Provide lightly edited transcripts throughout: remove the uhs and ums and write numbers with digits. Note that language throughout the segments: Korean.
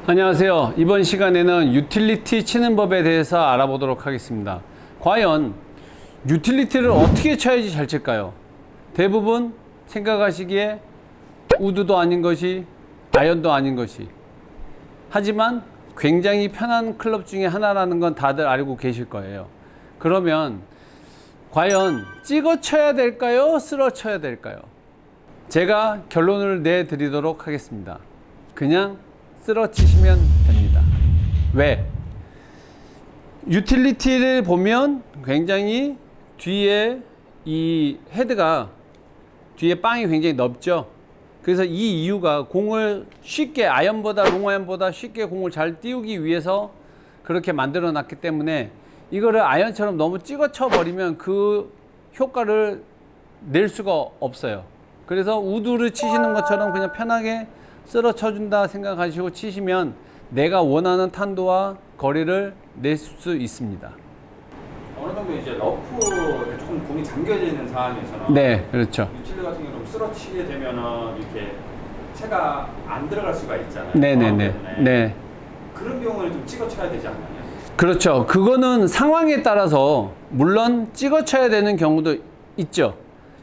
안녕하세요. 이번 시간에는 유틸리티 치는 법에 대해서 알아보도록 하겠습니다. 과연 유틸리티를 어떻게 쳐야지 잘 칠까요? 대부분 생각하시기에 우드도 아닌 것이 아이언도 아닌 것이, 하지만 굉장히 편한 클럽 중에 하나라는 건 다들 알고 계실 거예요. 그러면 과연 찍어 쳐야 될까요? 쓸어 쳐야 될까요? 제가 결론을 내드리도록 하겠습니다. 그냥 쓸어 치시면 됩니다. 왜? 유틸리티를 보면 굉장히 뒤에 이 헤드가 뒤에 빵이 굉장히 넓죠. 그래서 이 이유가 공을 쉽게, 아이언보다 롱아이언보다 쉽게 공을 잘 띄우기 위해서 그렇게 만들어 놨기 때문에 이거를 아이언처럼 너무 찍어 쳐 버리면 그 효과를 낼 수가 없어요. 그래서 우드를 치시는 것처럼 그냥 편하게 쓸어 쳐준다 생각하시고 치시면 내가 원하는 탄도와 거리를 낼 수 있습니다. 어느 정도 이제 러프에 조금 공이 잠겨져 있는 상황에서는 네, 그렇죠. 유틸리 같은 경우는 쓰러치게 되면은 이렇게 채가 안 들어갈 수가 있잖아요. 네네네. 네. 그런 경우는 좀 찍어 쳐야 되지 않나요? 그렇죠. 그거는 상황에 따라서 물론 찍어 쳐야 되는 경우도 있죠.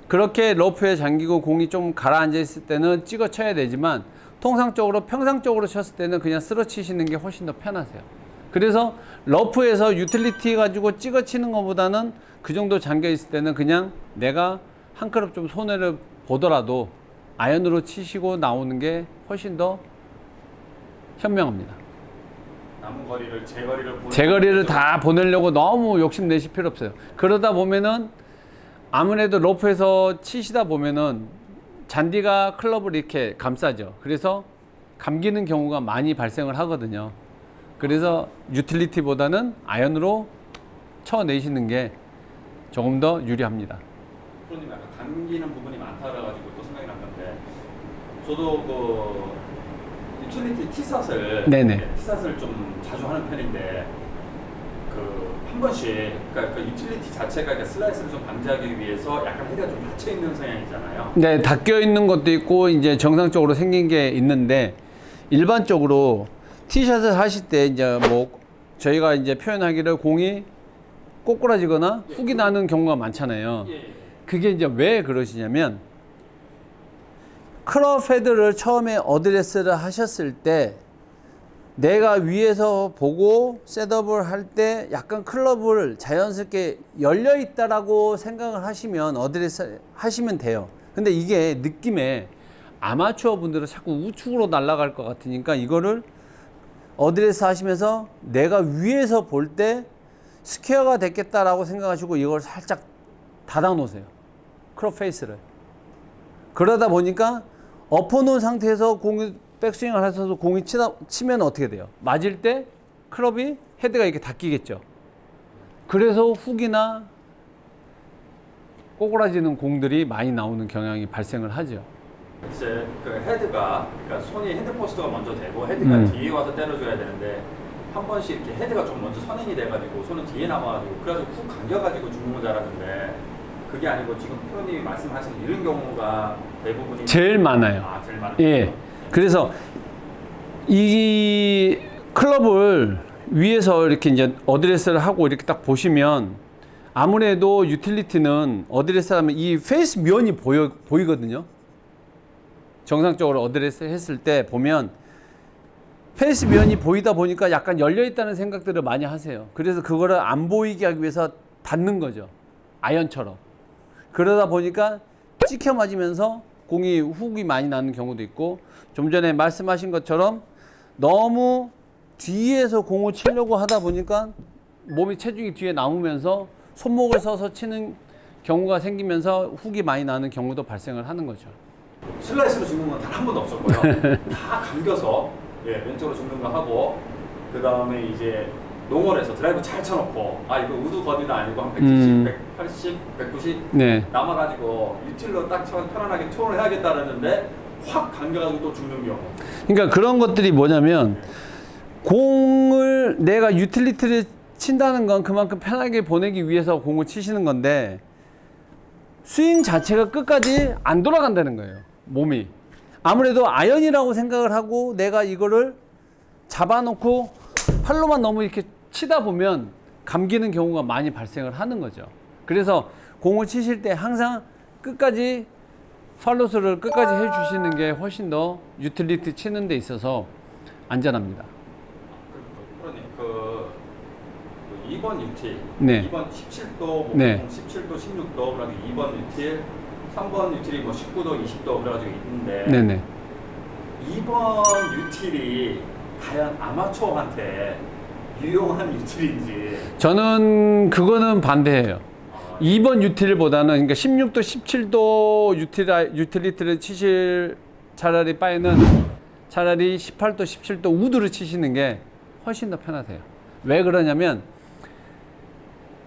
그렇게 러프에 잠기고 공이 좀 가라앉아 있을 때는 찍어 쳐야 되지만 통상적으로 평상적으로 쳤을 때는 그냥 쓸어 치시는 게 훨씬 더 편하세요. 그래서 러프에서 유틸리티 가지고 찍어 치는 것보다는 그 정도 잠겨 있을 때는 그냥 내가 한 클럽 좀 손해를 보더라도 아이언으로 치시고 나오는 게 훨씬 더 현명합니다. 남은 거리를 제거리를 다 보내려고 너무 욕심내실 필요 없어요. 그러다 보면은 아무래도 러프에서 치시다 보면은 잔디가 클럽을 이렇게 감싸죠. 그래서 감기는 경우가 많이 발생을 하거든요. 그래서 유틸리티보다는 아이언으로 쳐내시는 게 조금 더 유리합니다. 프로님 약간 감기는 부분이 많다 그래가지고 또 생각이 난 건데, 저도 그 유틸리티 티샷을 네네. 티샷을 좀 자주 하는 편인데 한 번씩 그러니까 그 유틸리티 자체가 그러니까 슬라이스를 좀 방지하기 위해서 약간 헤드가 좀 닫혀 있는 성향이잖아요. 네, 닫혀 있는 것도 있고 이제 정상적으로 생긴 게 있는데, 일반적으로 티샷을 하실 때 이제 뭐 저희가 이제 표현하기를 공이 꼬꾸라지거나 훅이 나는 경우가 많잖아요. 그게 이제 왜 그러시냐면 클럽 헤드를 처음에 어드레스를 하셨을 때 내가 위에서 보고 셋업을 할 때 약간 클럽을 자연스럽게 열려 있다라고 생각을 하시면 어드레스 하시면 돼요. 근데 이게 느낌에 아마추어 분들은 자꾸 우측으로 날아갈 것 같으니까 이거를 어드레스 하시면서 내가 위에서 볼 때 스퀘어가 됐겠다라고 생각하시고 이걸 살짝 닫아 놓으세요. 클럽 페이스를. 그러다 보니까 엎어 놓은 상태에서 공이 백스윙을 하셔서 공이 치면 어떻게 돼요? 맞을 때 클럽이 헤드가 이렇게 닫히겠죠. 그래서 훅이나 꼬꾸라지는 공들이 많이 나오는 경향이 발생을 하죠. 이제 그 헤드가, 그러니까 손이 헤드 포스트가 먼저 되고 헤드가 뒤에 와서 때려줘야 되는데 한 번씩 이렇게 헤드가 좀 먼저 선행이 돼가지고 손은 뒤에 남아가지고 그래서 훅 감겨가지고 죽는 줄 알았는데 그게 아니고 지금 프로님이 말씀하시는 이런 경우가 대부분이 제일 많아요. 제일 많아요. 예. 그래서 이 클럽을 위에서 이렇게 이제 어드레스를 하고 이렇게 딱 보시면 아무래도 유틸리티는 어드레스 하면 이 페이스 면이 보이거든요. 정상적으로 어드레스 했을 때 보면 페이스 면이 보이다 보니까 약간 열려 있다는 생각들을 많이 하세요. 그래서 그거를 안 보이게 하기 위해서 닫는 거죠. 아이언처럼. 그러다 보니까 찍혀 맞으면서 공이 훅이 많이 나는 경우도 있고, 좀 전에 말씀하신 것처럼 너무 뒤에서 공을 치려고 하다 보니까 몸이 체중이 뒤에 남으면서 손목을 써서 치는 경우가 생기면서 훅이 많이 나는 경우도 발생을 하는 거죠. 슬라이스로 죽는 건 단 한 번도 없었고요. 다 감겨서 왼쪽으로 죽는 거 하고 그 다음에 이제 농월에서 드라이브 잘 쳐놓고 이거 우드 거리도 아니고 한 170, 180, 190 네. 남아가지고 유틸로 딱 쳐 편안하게 톤을 해야겠다 그랬는데 확 감겨가지고 또 죽는 경우. 그러니까 그런 것들이 뭐냐면 공을 내가 유틸리티를 친다는 건 그만큼 편하게 보내기 위해서 공을 치시는 건데 스윙 자체가 끝까지 안 돌아간다는 거예요. 몸이. 아무래도 아이언이라고 생각을 하고 내가 이거를 잡아놓고 팔로만 너무 이렇게 치다 보면 감기는 경우가 많이 발생을 하는 거죠. 그래서 공을 치실 때 항상 끝까지 팔로스를 끝까지 해주시는 게 훨씬 더 유틸리티 치는 데 있어서 안전합니다. 프로님, 2번 유틸, 네. 2번 17도, 네. 17도, 16도, 그러면 2번 유틸, 3번 유틸이 뭐 19도, 20도 그래가지고 있는데 네네. 2번 유틸이 과연 아마추어한테 유용한 유틸인지. 저는 그거는 반대해요. 2번 유틸보다는 그러니까 16도, 17도 유틸리티를 치실 차라리 바에는 차라리 18도, 17도 우드를 치시는 게 훨씬 더 편하세요. 왜 그러냐면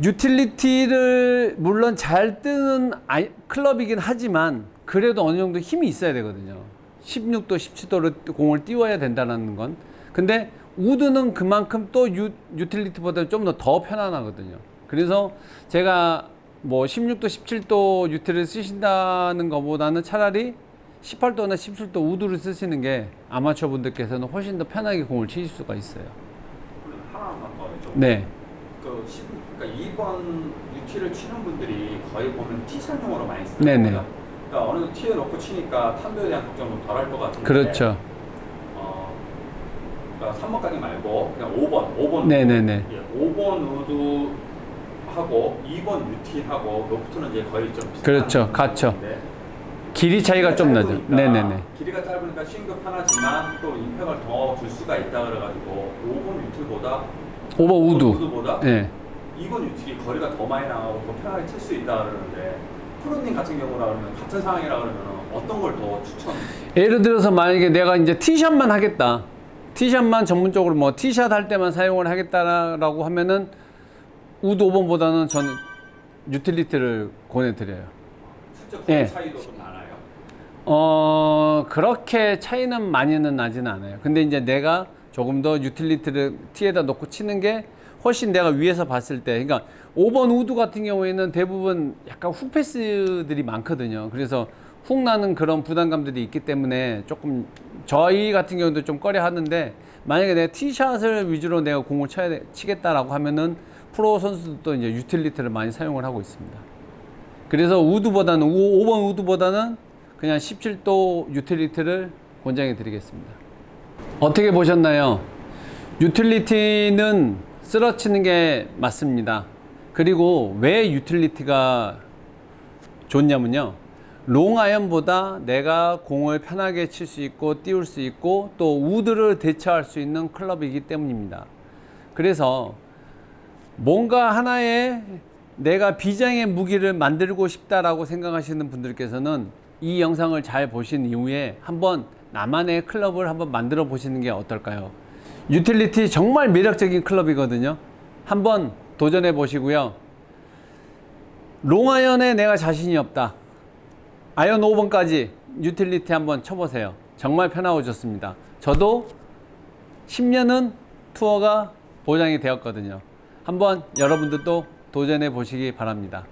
유틸리티를 물론 잘 뜨는 클럽이긴 하지만 그래도 어느 정도 힘이 있어야 되거든요. 16도, 17도로 공을 띄워야 된다는 건. 근데 우드는 그만큼 또 유틸리티보다 좀 더 편안하거든요. 그래서 제가 뭐 16도, 17도 유틸을 쓰신다는 것보다는 차라리 18도나 17도 우드를 쓰시는 게 아마추어 분들께서는 훨씬 더 편하게 공을 치실 수가 있어요. 하나만 더 여쭤볼게요. 네. 그러니까 2번 유틸을 치는 분들이 거의 보면 티샷용으로 많이 쓰는 네네. 거예요. 그러니까 어느 정도 티에 놓고 치니까 탐도에 대한 걱정은 덜할 것 같은데. 그렇죠. 그러니까 3번까지 말고 그냥 5번. 네네네. 예, 5번 우드하고 2번 유틸하고 로프트는 이제 거의 좀 비슷한. 그렇죠. 같죠. 길이 차이가 좀 나죠. 네네네. 길이가 짧으니까 스윙도 편하지만 또 임팩을 더 줄 수가 있다 그래가지고 5번 유틸보다 5번 우드. 우드보다 네. 2번 유틸이 거리가 더 많이 나가고 더 편하게 칠 수 있다 그러는데 프로님 같은 경우라 그러면 같은 상황이라 그러면 어떤 걸 더 추천? 예를 들어서 만약에 내가 이제 티샷만 하겠다. 티샷만 전문적으로 뭐 티샷 할 때만 사용을 하겠다라고 하면은 우드 5번보다는 저는 유틸리티를 권해드려요. 실제 거리 예. 차이도 좀 나나요? 그렇게 차이는 많이는 나지는 않아요. 근데 이제 내가 조금 더 유틸리티를 티에다 놓고 치는 게 훨씬 내가 위에서 봤을 때, 그러니까 5번 우드 같은 경우에는 대부분 약간 훅 패스들이 많거든요. 그래서 훅 나는 그런 부담감들이 있기 때문에 조금 저희 같은 경우도 좀 꺼려 하는데, 만약에 내가 티샷을 위주로 내가 공을 치겠다라고 하면은 프로 선수들도 이제 유틸리티를 많이 사용을 하고 있습니다. 그래서 우드보다는 5번 우드보다는 그냥 17도 유틸리티를 권장해 드리겠습니다. 어떻게 보셨나요? 유틸리티는 쓰러치는 게 맞습니다. 그리고 왜 유틸리티가 좋냐면요, 롱아이언보다 내가 공을 편하게 칠 수 있고 띄울 수 있고 또 우드를 대처할 수 있는 클럽이기 때문입니다. 그래서 뭔가 하나의 내가 비장의 무기를 만들고 싶다라고 생각하시는 분들께서는 이 영상을 잘 보신 이후에 한번 나만의 클럽을 한번 만들어 보시는 게 어떨까요? 유틸리티 정말 매력적인 클럽이거든요. 한번 도전해 보시고요. 롱아이언에 내가 자신이 없다, 아이언 5번까지 유틸리티 한번 쳐보세요. 정말 편하고 좋습니다. 저도 10년은 투어가 보장이 되었거든요. 한번 여러분들도 도전해 보시기 바랍니다.